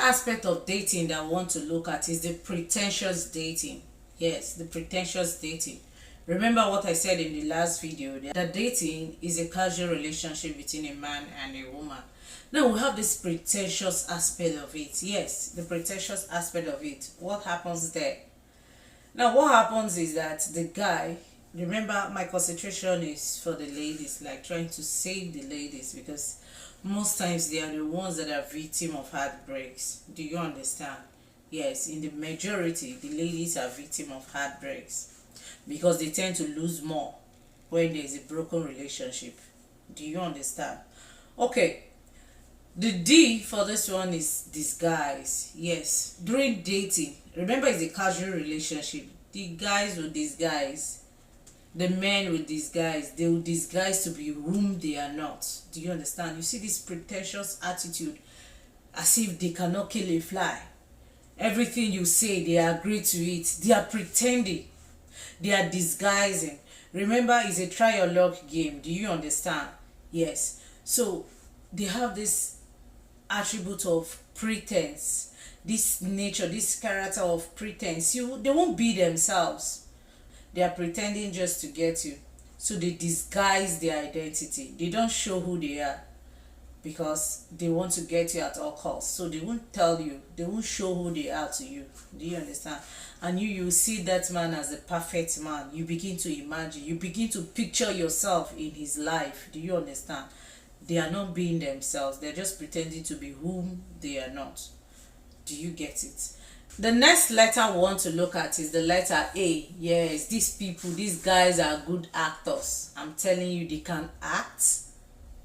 aspect of dating that I want to look at is the pretentious dating. Yes, the pretentious dating. Remember what I said in the last video, that dating is a casual relationship between a man and a woman. Now we have this pretentious aspect of it. Yes, the pretentious aspect of it. What happens there? Now what happens is that the guy, remember my concentration is for the ladies, like trying to save the ladies, because most times they are the ones that are victim of heartbreaks. Do you understand? Yes, in the majority the ladies are victim of heartbreaks because they tend to lose more when there is a broken relationship. Do you understand? Okay, the D for this one is disguise. Yes, during dating, remember it's a casual relationship. The guys will disguise, the men will disguise, they will disguise to be whom they are not. Do you understand? You see this pretentious attitude, as if they cannot kill a fly. Everything you say, they agree to it. They are pretending, they are disguising. Remember, it's a try your luck game. Do you understand? Yes. So they have this attribute of pretense, this nature, this character of pretense. They won't be themselves. They are pretending just to get you. So they disguise their identity. They don't show who they are because they want to get you at all costs. So they won't tell you, they won't show who they are to you. Do you understand? And you see that man as the perfect man. You begin to imagine, you begin to picture yourself in his life. Do you understand? They are not being themselves. They're just pretending to be whom they are not. Do you get it? The next letter we want to look at is the letter A. Yes, these people, these guys are good actors. I'm telling you, they can act.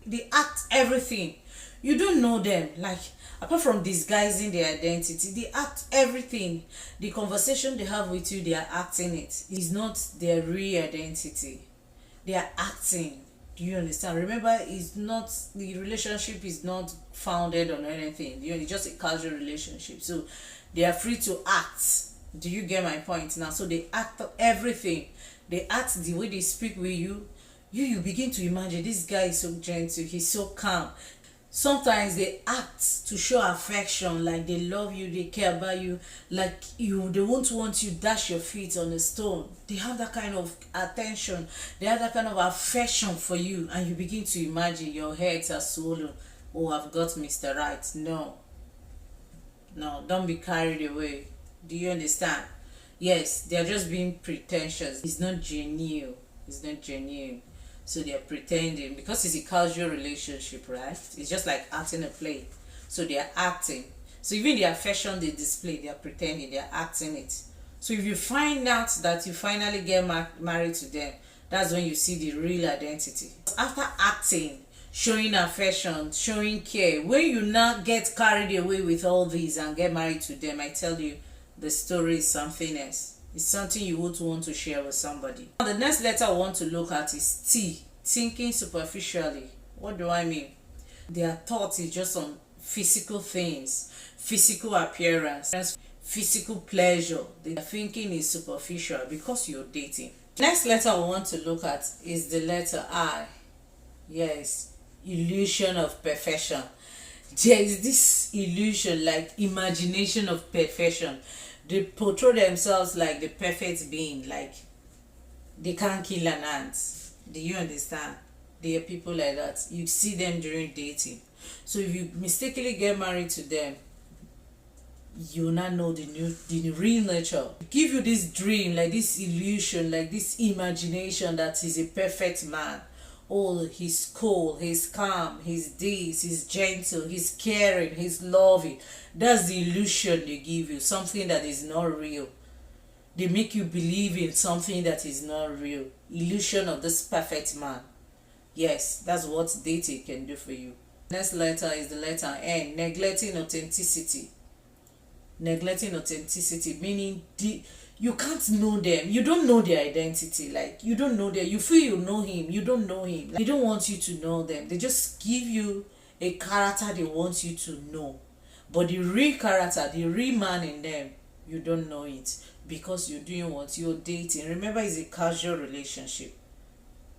They act everything. You don't know them. Like, apart from disguising their identity, they act everything. The conversation they have with you, they are acting it. It's not their real identity. They are acting. Do you understand? Remember, it's not, the relationship is not founded on anything. It's just a casual relationship. So they are free to act. Do you get my point now? So they act everything. They act the way they speak with you. You begin to imagine this guy is so gentle, he's so calm. Sometimes they act to show affection, like they love you, they care about you, like they won't want you dash your feet on a stone. They have that kind of attention, they have that kind of affection for you, and you begin to imagine your heads are swollen. Oh, I've got Mr. Right. No, don't be carried away. Do you understand? Yes, they're just being pretentious. It's not genuine. It's not genuine. So they're pretending because it's a casual relationship, right? It's just like acting a play. So they're acting. So even the affection they display, they're pretending, they're acting it. So if you find out that you finally get married to them, that's when you see the real identity. After acting, showing affection, showing care, when you now get carried away with all these and get married to them, I tell you, the story is something else. It's something you would want to share with somebody. The next letter I want to look at is T. Thinking superficially. What do I mean? Their thoughts is just on physical things, physical appearance, physical pleasure. Their thinking is superficial because you're dating. Next letter I want to look at is the letter I. Yes, illusion of perfection. There is this illusion, like imagination of perfection. They portray themselves like the perfect being, like they can't kill an ant. Do you understand? There are people like that. You see them during dating. So if you mistakenly get married to them, you will not know the real nature. Give you this dream, like this illusion, like this imagination that he's a perfect man. Oh, he's cool, he's calm, he's this, he's gentle, he's caring, he's loving. That's the illusion they give you, something that is not real. They make you believe in something that is not real. Illusion of this perfect man. Yes, that's what dating can do for you. Next letter is the letter N. Neglecting authenticity. Neglecting authenticity, meaning you can't know them. You don't know their identity. Like, you don't know them. You feel you know him. You don't know him. Like, they don't want you to know them. They just give you a character they want you to know. But the real character, the real man in them, you don't know it because you're doing what? You're dating. Remember, it's a casual relationship.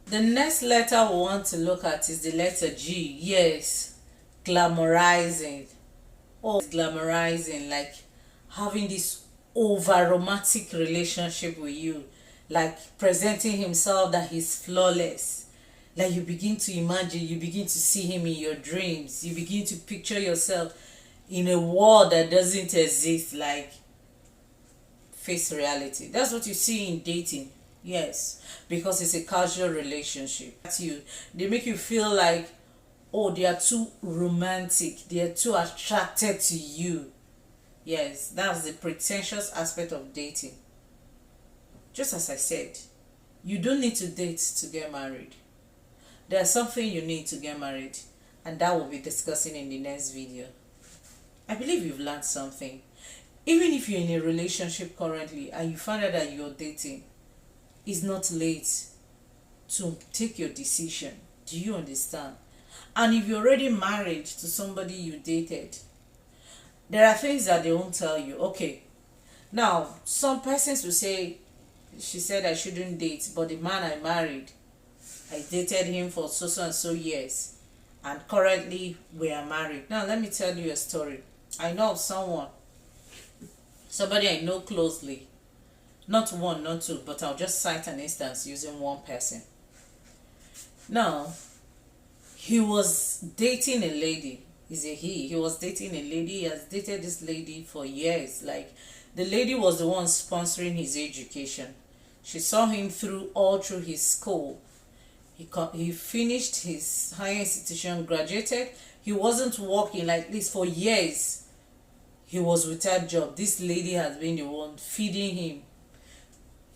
The next letter we want to look at is the letter G. Yes, glamorizing. or glamorizing, like having this over romantic relationship with you, like presenting himself that he's flawless. Like you begin to imagine, you begin to see him in your dreams, you begin to picture yourself in a world that doesn't exist. Like, face reality. That's what you see in dating. Yes, because it's a casual relationship. They make you feel like, oh, they are too romantic, they are too attracted to you. Yes, that's the pretentious aspect of dating. Just as I said, you don't need to date to get married. There's something you need to get married, and that we'll be discussing in the next video. I believe you've learned something. Even if you're in a relationship currently and you find out that you're dating, it's not late to take your decision. Do you understand? And if you're already married to somebody you dated, there are things that they won't tell you. Okay, now some persons will say, she said I shouldn't date, but the man I married, I dated him for so and so years, and currently we are married. Now let me tell you a story. I know of somebody I know closely, not one, not two, but I'll just cite an instance using one person. Now, he was dating a lady. Is a he was dating a lady. He has dated this lady for years. Like, the lady was the one sponsoring his education. She saw him all through his school. He finished his higher institution, graduated. He wasn't working like this for years. He was without job. This lady has been the one feeding him,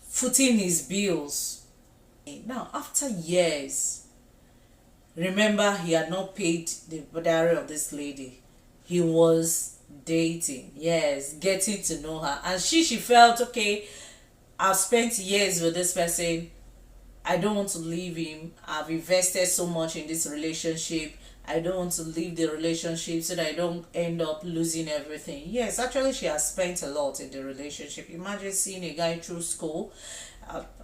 footing his bills. Now, after years, remember, he had not paid the dowry of this lady. He was dating, yes, getting to know her. And she felt, okay, I've spent years with this person. I don't want to leave him. I've invested so much in this relationship. I don't want to leave the relationship so that I don't end up losing everything. Yes, actually, she has spent a lot in the relationship. Imagine seeing a guy through school.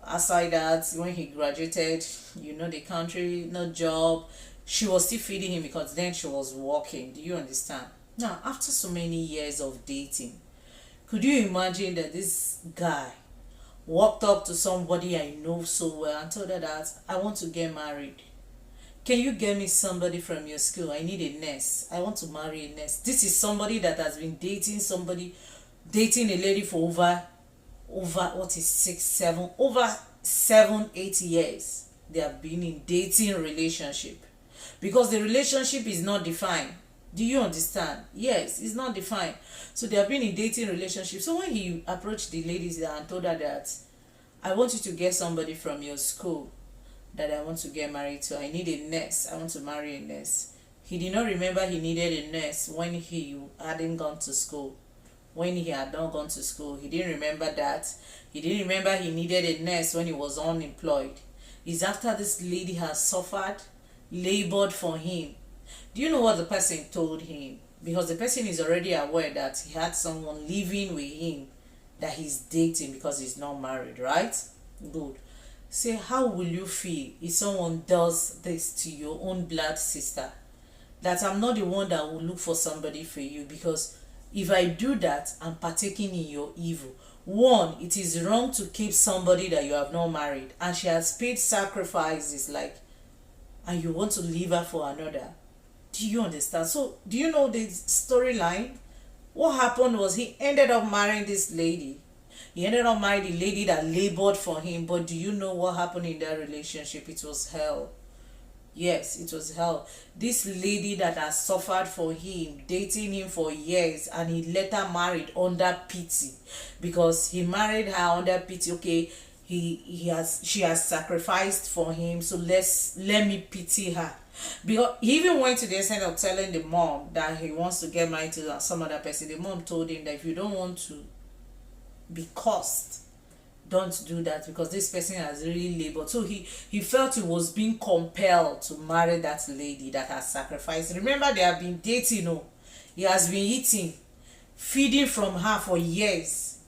Aside that, when he graduated, the country, no job, she was still feeding him because then she was working. Do you understand? Now, after so many years of dating, could you imagine that this guy walked up to somebody I know so well and told her that I want to get married? Can you get me somebody from your school? I need a nurse. I want to marry a nurse. This is somebody that has been dating a lady for over 7, 8 years. They have been in dating relationship because the relationship is not defined. Do you understand? Yes, it's not defined. So they have been in dating relationship. So when he approached the ladies and told her that I want you to get somebody from your school that I want to get married to. I need a nurse. I want to marry a nurse. He did not remember he needed a nurse when he hadn't gone to school. When he had not gone to school, he didn't remember that. He didn't remember he needed a nurse when he was unemployed. It's after this lady has suffered, labored for him. Do you know what the person told him? Because the person is already aware that he had someone living with him that he's dating because he's not married, right? Good. Say, how will you feel if someone does this to your own blood sister? That I'm not the one that will look for somebody for you, because if I do that, I'm partaking in your evil. One, it is wrong to keep somebody that you have not married and she has paid sacrifices, like, and you want to leave her for another. Do you understand? So, do you know the storyline? What happened was he ended up marrying this lady. He ended up marrying the lady that labored for him. But do you know what happened in that relationship? It was hell. Yes, it was hell. This lady that has suffered for him, dating him for years, and he later married under pity, because he married her under pity. Okay, she has sacrificed for him, so let me pity her. Because he even went to the extent of telling the mom that he wants to get married to some other person. The mom told him that if you don't want to be cursed, don't do that, because this person has really labored. So he felt he was being compelled to marry that lady that has sacrificed. Remember, they have been dating. He has been eating, feeding from her for years.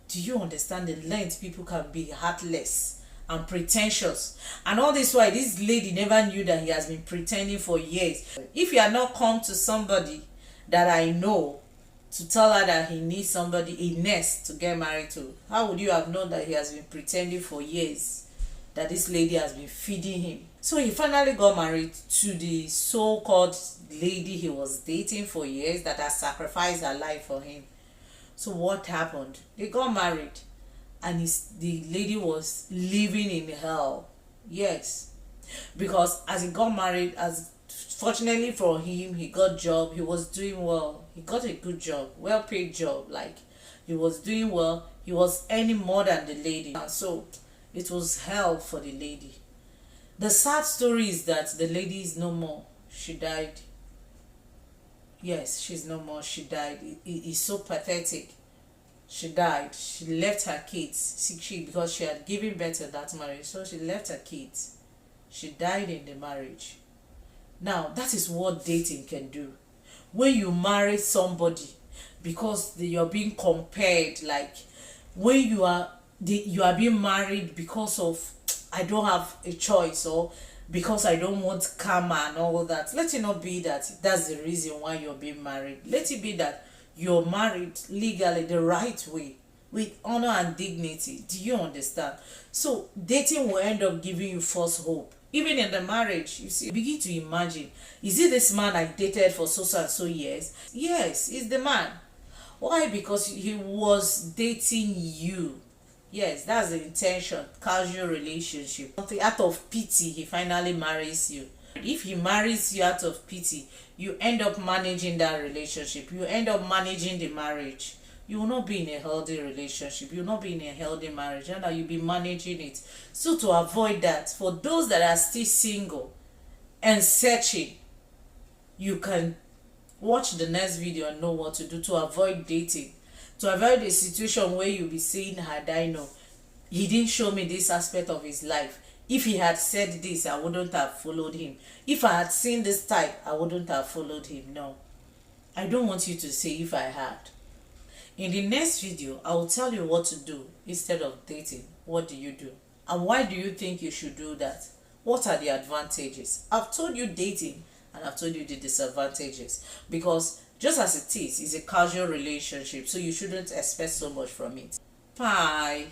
Do you understand the length people can be heartless and pretentious? And all this while, this lady never knew that he has been pretending for years. If you are not come to somebody that I know to tell her that he needs somebody, a nurse, to get married to. How would you have known that he has been pretending for years that this lady has been feeding him? So he finally got married to the so-called lady he was dating for years that has sacrificed her life for him. So what happened? They got married, and the lady was living in hell. Yes, because as he got married, as fortunately for him, he got job, he was doing well, he got a good job, well paid job, like he was doing well, he was earning more than the lady. And so it was hell for the lady. The sad story is that the lady is no more. She died. Yes, she's no more. She died. It's so pathetic. She died. She left her kids. Because she had given birth to that marriage, so she left her kids. She died in the marriage. Now that is what dating can do. When you marry somebody because you're being compared, like when you are being married because of I don't have a choice, or because I don't want karma and all that. Let it not be that that's the reason why you're being married. Let it be that you're married legally the right way, with honor and dignity. Do you understand? So dating will end up giving you false hope. Even in the marriage, you see, begin to imagine, is it this man I dated for so and so years? Yes, it's the man. Why? Because he was dating you. Yes, that's the intention. Casual relationship. Out of pity, he finally marries you. If he marries you out of pity, you end up managing that relationship. You end up managing the marriage. You will not be in a healthy relationship. You will not be in a healthy marriage. And you'll be managing it. So to avoid that, for those that are still single and searching, you can watch the next video and know what to do to avoid dating. To avoid a situation where you'll be saying, had I know, he didn't show me this aspect of his life. If he had said this, I wouldn't have followed him. If I had seen this type, I wouldn't have followed him. No. I don't want you to say if I had. In the next video, I will tell you what to do instead of dating. What do you do? And why do you think you should do that? What are the advantages? I've told you dating, and I've told you the disadvantages. Because just as it is, it's a casual relationship, so you shouldn't expect so much from it. Bye.